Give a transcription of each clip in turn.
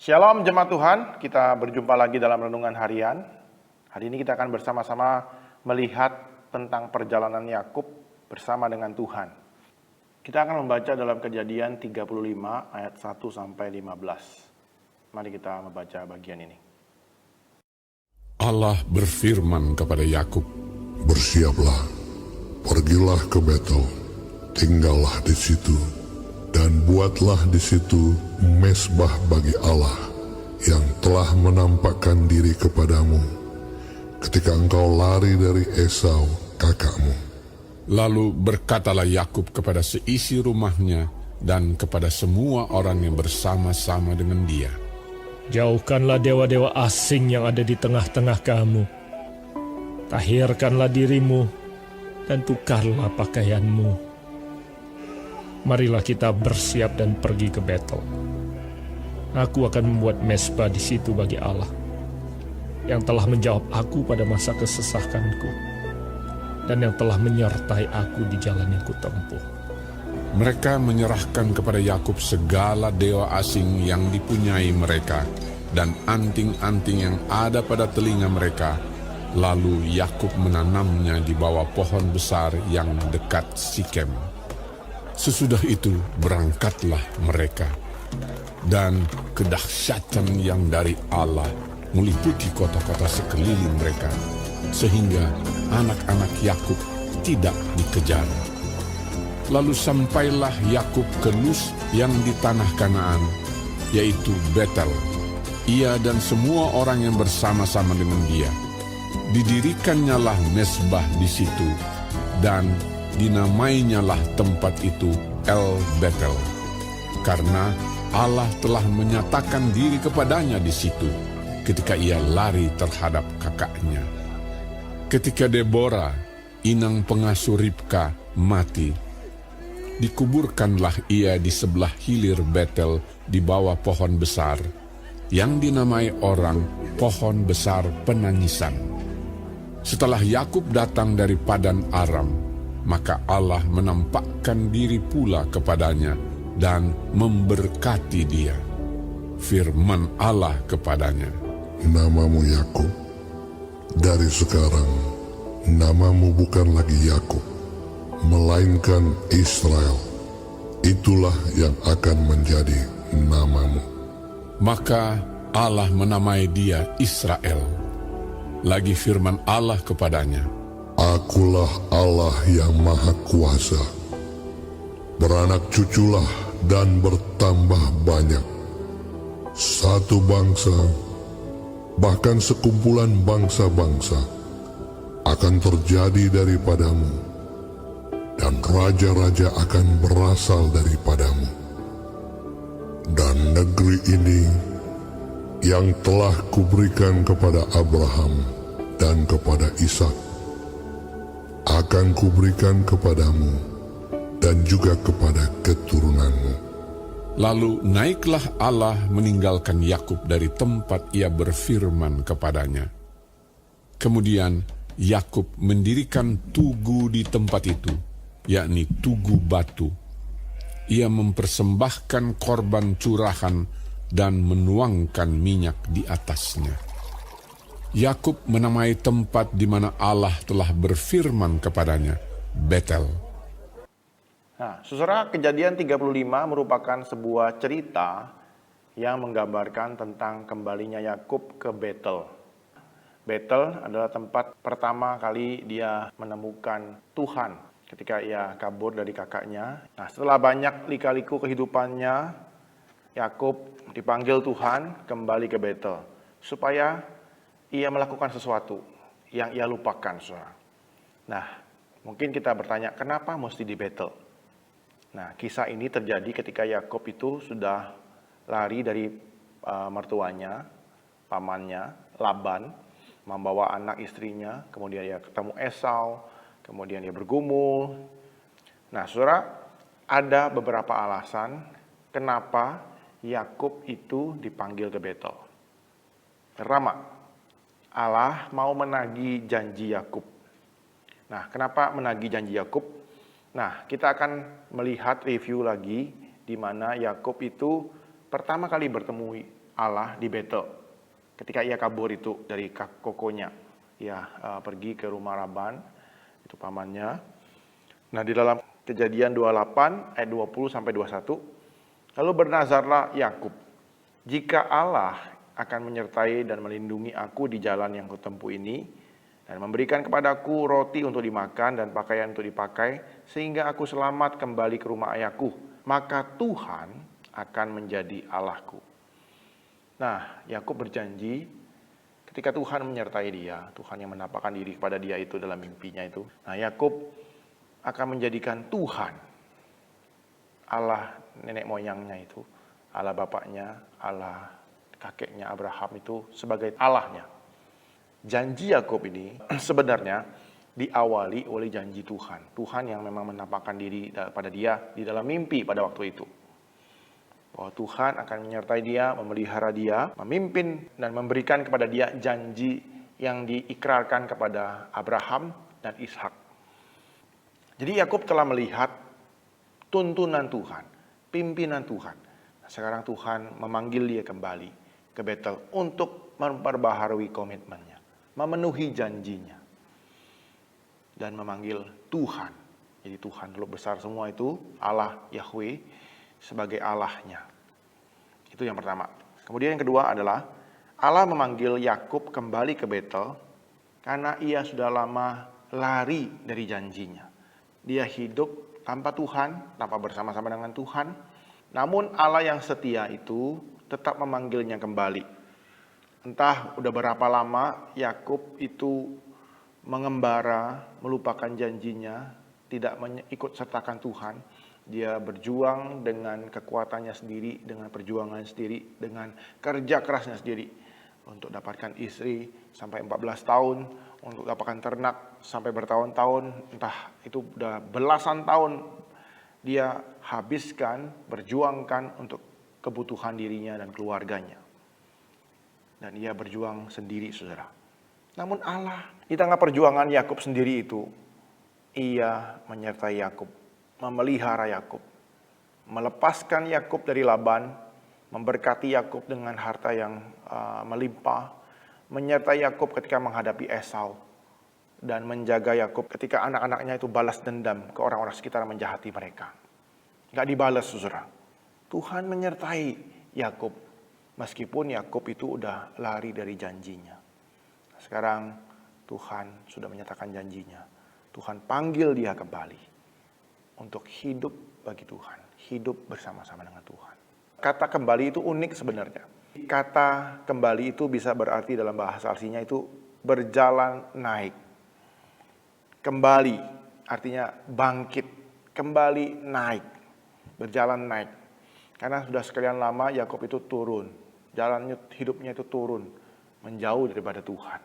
Shalom jemaat Tuhan, kita berjumpa lagi dalam renungan harian. Hari ini kita akan bersama-sama melihat tentang perjalanan Yakub bersama dengan Tuhan. Kita akan membaca dalam Kejadian 35 ayat 1 sampai 15. Mari kita membaca bagian ini. Allah berfirman kepada Yakub, "Bersiaplah, pergilah ke Betel, tinggallah di situ, dan buatlah di situ mezbah bagi Allah yang telah menampakkan diri kepadamu ketika engkau lari dari Esau kakakmu." Lalu berkatalah Yakub kepada seisi rumahnya dan kepada semua orang yang bersama-sama dengan dia, "Jauhkanlah dewa-dewa asing yang ada di tengah-tengah kamu. Tahirkanlah dirimu dan tukarlah pakaianmu. Marilah kita bersiap dan pergi ke Betel. Aku akan membuat mezbah di situ bagi Allah, yang telah menjawab aku pada masa kesesakanku, dan yang telah menyertai aku di jalan yang kutempuh." Mereka menyerahkan kepada Yakub segala dewa asing yang dipunyai mereka dan anting-anting yang ada pada telinga mereka. Lalu Yakub menanamnya di bawah pohon besar yang dekat Sikem. Sesudah itu berangkatlah mereka, dan kedahsyatan yang dari Allah meliputi kota-kota sekeliling mereka, sehingga anak-anak Yakub tidak dikejar. Lalu sampailah Yakub ke Luz yang di tanah Kanaan, yaitu Betel. Ia dan semua orang yang bersama-sama dengan dia. Didirikannya mezbah di situ, dan dinamainyalah tempat itu El Betel, karena Allah telah menyatakan diri kepadanya di situ ketika ia lari terhadap kakaknya. Ketika Deborah, inang pengasuh Ribka, mati, dikuburkanlah ia di sebelah hilir Betel di bawah pohon besar, yang dinamai orang pohon besar penangisan. Setelah Yakub datang dari Padan Aram, maka Allah menampakkan diri pula kepadanya dan memberkati dia. Firman Allah kepadanya, "Namamu Yakub, dari sekarang namamu bukan lagi Yakub, melainkan Israel. Itulah yang akan menjadi namamu." Maka Allah menamai dia Israel. Lagi firman Allah kepadanya, "Akulah Allah yang Maha Kuasa. Beranak cuculah dan bertambah banyak. Satu bangsa, bahkan sekumpulan bangsa-bangsa, akan terjadi daripadamu, dan raja-raja akan berasal daripadamu. Dan negeri ini yang telah kuberikan kepada Abraham dan kepada Ishak akan kuberikan kepadamu dan juga kepada keturunanmu." Lalu naiklah Allah meninggalkan Yakub dari tempat ia berfirman kepadanya. Kemudian Yakub mendirikan tugu di tempat itu, yakni tugu batu. Ia mempersembahkan korban curahan dan menuangkan minyak di atasnya. Yakub menamai tempat di mana Allah telah berfirman kepadanya, Betel. Nah, saudara, Kejadian 35 merupakan sebuah cerita yang menggambarkan tentang kembalinya Yakub ke Betel. Betel adalah tempat pertama kali dia menemukan Tuhan ketika ia kabur dari kakaknya. Nah, setelah banyak lika-liku kehidupannya, Yakub dipanggil Tuhan kembali ke Betel supaya ia melakukan sesuatu yang ia lupakan, saudara. Nah, mungkin kita bertanya, kenapa mesti di Betel? Nah, kisah ini terjadi ketika Yakub itu sudah lari dari mertuanya, pamannya, Laban, membawa anak istrinya, kemudian dia ketemu Esau, kemudian dia bergumul. Nah, saudara, ada beberapa alasan kenapa Yakub itu dipanggil ke Betel. Pertama, Allah mau menagih janji Yakub. Nah, kenapa menagih janji Yakub? Nah, kita akan melihat review lagi di mana Yakub itu pertama kali bertemu Allah di Betel. Ketika ia kabur itu dari kokonya, ia pergi ke rumah Laban, itu pamannya. Nah, di dalam Kejadian 28 ayat 20 sampai 21, lalu bernazarlah Yakub, jika Allah akan menyertai dan melindungi aku di jalan yang kutempuh ini, dan memberikan kepadaku roti untuk dimakan dan pakaian untuk dipakai, sehingga aku selamat kembali ke rumah ayahku, maka Tuhan akan menjadi Allahku. Nah, Yakub berjanji ketika Tuhan menyertai dia, Tuhan yang menampakkan diri kepada dia itu dalam mimpinya itu. Nah, Yakub akan menjadikan Tuhan, Allah nenek moyangnya itu, Allah bapaknya, Allah kakeknya Abraham itu sebagai Allahnya. Janji Yakub ini sebenarnya diawali oleh janji Tuhan. Tuhan yang memang menampakkan diri pada dia di dalam mimpi pada waktu itu. Bahwa Tuhan akan menyertai dia, memelihara dia, memimpin dan memberikan kepada dia janji yang diikrarkan kepada Abraham dan Ishak. Jadi Yakub telah melihat tuntunan Tuhan, pimpinan Tuhan. Sekarang Tuhan memanggil dia kembali ke Betel untuk memperbaharui komitmennya, memenuhi janjinya, dan memanggil Tuhan. Jadi Tuhan dulu besar semua itu, Allah Yahweh sebagai Allahnya. Itu yang pertama. Kemudian yang kedua adalah Allah memanggil Yakub kembali ke Betel karena ia sudah lama lari dari janjinya. Dia hidup tanpa Tuhan, tanpa bersama-sama dengan Tuhan. Namun Allah yang setia itu tetap memanggilnya kembali. Entah udah berapa lama Yakub itu mengembara, melupakan janjinya, tidak ikut sertakan Tuhan. Dia berjuang dengan kekuatannya sendiri, dengan perjuangan sendiri, dengan kerja kerasnya sendiri. Untuk dapatkan istri sampai 14 tahun, untuk dapatkan ternak sampai bertahun-tahun, entah itu udah belasan tahun dia habiskan, berjuangkan untuk kebutuhan dirinya dan keluarganya. Dan ia berjuang sendiri, saudara. Namun Allah, di tengah perjuangan Yakub sendiri itu, ia menyertai Yakub, memelihara Yakub, melepaskan Yakub dari Laban, memberkati Yakub dengan harta yang melimpah, menyertai Yakub ketika menghadapi Esau, dan menjaga Yakub ketika anak-anaknya itu balas dendam ke orang-orang sekitar menjahati mereka. Gak dibalas, saudara. Tuhan menyertai Yakub, meskipun Yakub itu udah lari dari janjinya. Sekarang Tuhan sudah menyatakan janjinya. Tuhan panggil dia kembali untuk hidup bagi Tuhan, hidup bersama-sama dengan Tuhan. Kata kembali itu unik sebenarnya. Kata kembali itu bisa berarti dalam bahasa aslinya itu berjalan naik. Kembali artinya bangkit, kembali naik, berjalan naik. Karena sudah sekian lama Yakub itu turun, jalan hidupnya itu turun, menjauh daripada Tuhan.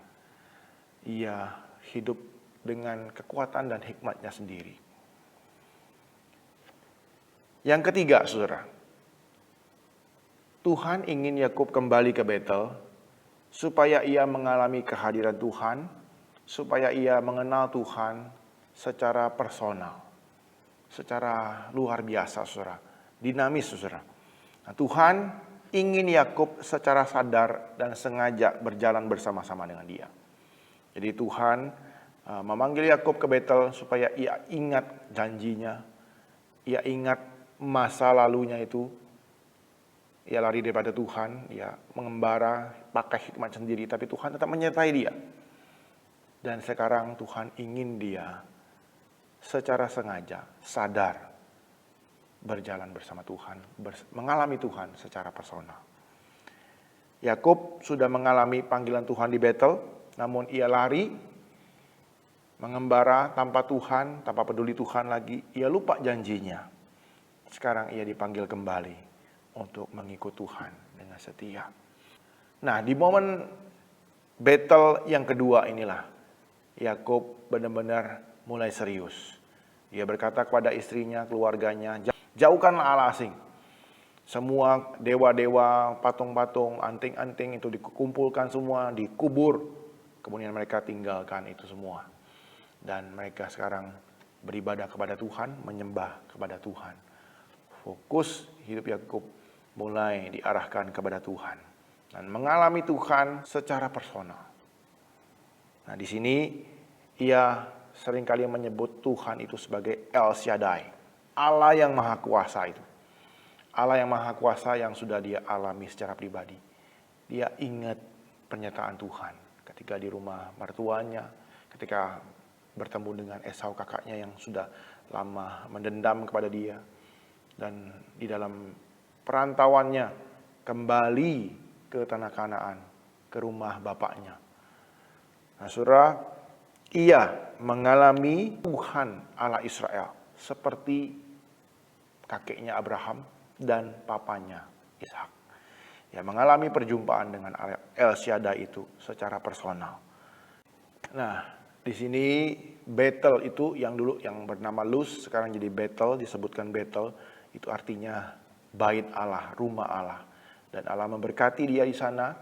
Ia hidup dengan kekuatan dan hikmatnya sendiri. Yang ketiga, saudara, Tuhan ingin Yakub kembali ke Betel supaya ia mengalami kehadiran Tuhan, supaya ia mengenal Tuhan secara personal, secara luar biasa, saudara, dinamis, saudara. Nah, Tuhan ingin Yakub secara sadar dan sengaja berjalan bersama-sama dengan dia. Jadi Tuhan memanggil Yakub ke Betel supaya ia ingat janjinya, ia ingat masa lalunya itu. Ia lari daripada Tuhan, ia mengembara pakai hikmat sendiri, tapi Tuhan tetap menyertai dia. Dan sekarang Tuhan ingin dia secara sengaja, sadar, berjalan bersama Tuhan, mengalami Tuhan secara personal. Yakub sudah mengalami panggilan Tuhan di Betel, namun ia lari, mengembara tanpa Tuhan, tanpa peduli Tuhan lagi, ia lupa janjinya. Sekarang ia dipanggil kembali untuk mengikut Tuhan dengan setia. Nah, di momen Betel yang kedua inilah, Yakub benar-benar mulai serius. Dia berkata kepada istrinya, keluarganya, jauhkanlah Allah asing. Semua dewa-dewa, patung-patung, anting-anting itu dikumpulkan semua, dikubur. Kemudian mereka tinggalkan itu semua. Dan mereka sekarang beribadah kepada Tuhan, menyembah kepada Tuhan. Fokus hidup Yakub mulai diarahkan kepada Tuhan. dan mengalami Tuhan secara personal. Nah, di sini ia seringkali menyebut Tuhan itu sebagai El Shaddai, Allah yang Maha Kuasa itu. Allah yang Maha Kuasa yang sudah dia alami secara pribadi. Dia ingat pernyataan Tuhan ketika di rumah mertuanya, ketika bertemu dengan Esau kakaknya yang sudah lama mendendam kepada dia, dan di dalam perantauannya kembali ke tanah Kanaan, ke rumah bapaknya. Nah, saudara, ia mengalami Tuhan Allah Israel seperti kakeknya Abraham dan papanya Ishak. Ia mengalami perjumpaan dengan El Shaddai itu secara personal. Nah, di sini Betel itu yang dulu yang bernama Luz, sekarang jadi Betel, disebutkan Betel, itu artinya bait Allah, rumah Allah. Dan Allah memberkati dia di sana,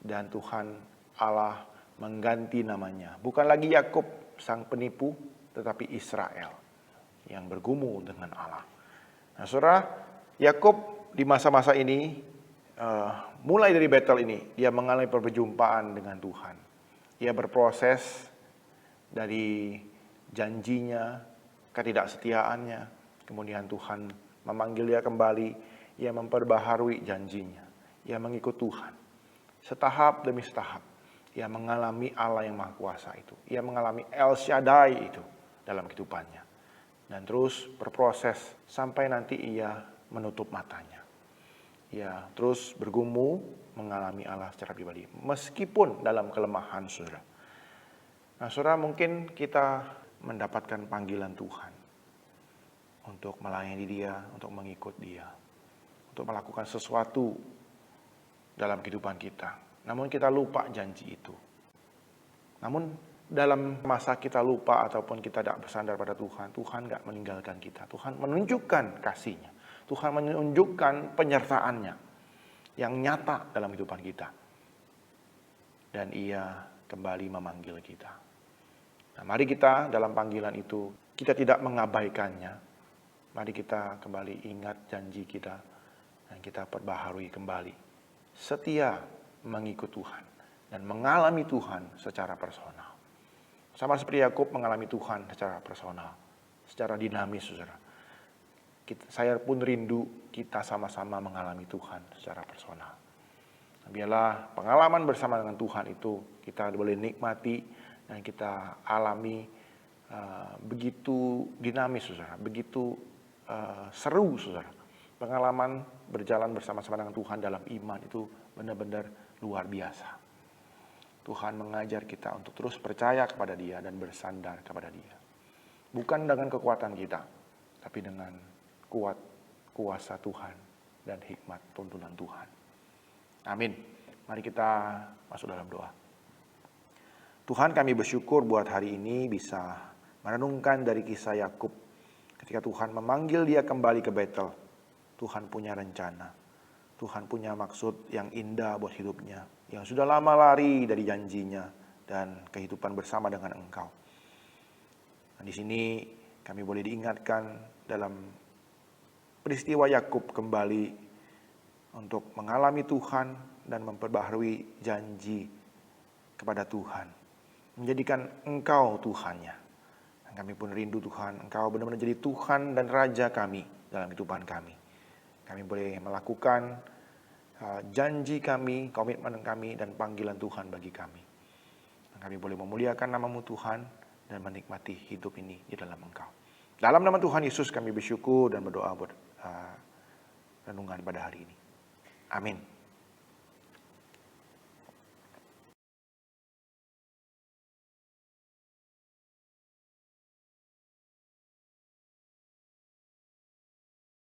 dan Tuhan Allah mengganti namanya. Bukan lagi Yakub sang penipu, tetapi Israel yang bergumul dengan Allah. Nah, saudara, Yakub di masa-masa ini, mulai dari Betel ini, dia mengalami perjumpaan dengan Tuhan. Ia berproses dari janjinya, ketidaksetiaannya, kemudian Tuhan memanggil dia kembali, ia memperbaharui janjinya, ia mengikut Tuhan. Setahap demi setahap, ia mengalami Allah yang Maha Kuasa itu, ia mengalami El Shaddai itu dalam kehidupannya. Dan terus berproses sampai nanti ia menutup matanya. Ia terus bergumul mengalami Allah secara pribadi, meskipun dalam kelemahan, saudara. Nah, saudara, mungkin kita mendapatkan panggilan Tuhan untuk melayani dia, untuk mengikut dia, untuk melakukan sesuatu dalam kehidupan kita. Namun kita lupa janji itu. Namun dalam masa kita lupa ataupun kita tidak bersandar pada Tuhan, Tuhan nggak meninggalkan kita. Tuhan menunjukkan kasih-Nya. Tuhan menunjukkan penyertaan-Nya yang nyata dalam kehidupan kita. Dan ia kembali memanggil kita. Nah, mari kita dalam panggilan itu, kita tidak mengabaikannya. Mari kita kembali ingat janji kita, dan kita perbaharui kembali. Setia mengikut Tuhan, dan mengalami Tuhan secara personal. Sama seperti Yakub mengalami Tuhan secara personal, secara dinamis, saudara. Saya pun rindu kita sama-sama mengalami Tuhan secara personal. Biarlah pengalaman bersama dengan Tuhan itu kita boleh nikmati dan kita alami begitu dinamis, saudara, begitu seru, saudara. Pengalaman berjalan bersama-sama dengan Tuhan dalam iman itu benar-benar luar biasa. Tuhan mengajar kita untuk terus percaya kepada Dia dan bersandar kepada Dia. Bukan dengan kekuatan kita, tapi dengan kuat kuasa Tuhan dan hikmat tuntunan Tuhan. Amin. Mari kita masuk dalam doa. Tuhan, kami bersyukur buat hari ini bisa merenungkan dari kisah Yakub ketika Tuhan memanggil dia kembali ke Betel. Tuhan punya rencana. Tuhan punya maksud yang indah buat hidupnya, yang sudah lama lari dari janjinya dan kehidupan bersama dengan Engkau. Nah, di sini kami boleh diingatkan dalam peristiwa Yakub kembali untuk mengalami Tuhan dan memperbaharui janji kepada Tuhan, menjadikan Engkau Tuhannya. Dan kami pun rindu Tuhan, Engkau benar-benar jadi Tuhan dan Raja kami dalam kehidupan kami. Kami boleh melakukan janji kami, komitmen kami, dan panggilan Tuhan bagi kami. Dan kami boleh memuliakan nama-Mu Tuhan dan menikmati hidup ini di dalam Engkau. Dalam nama Tuhan Yesus kami bersyukur dan berdoa buat renungan pada hari ini. Amin.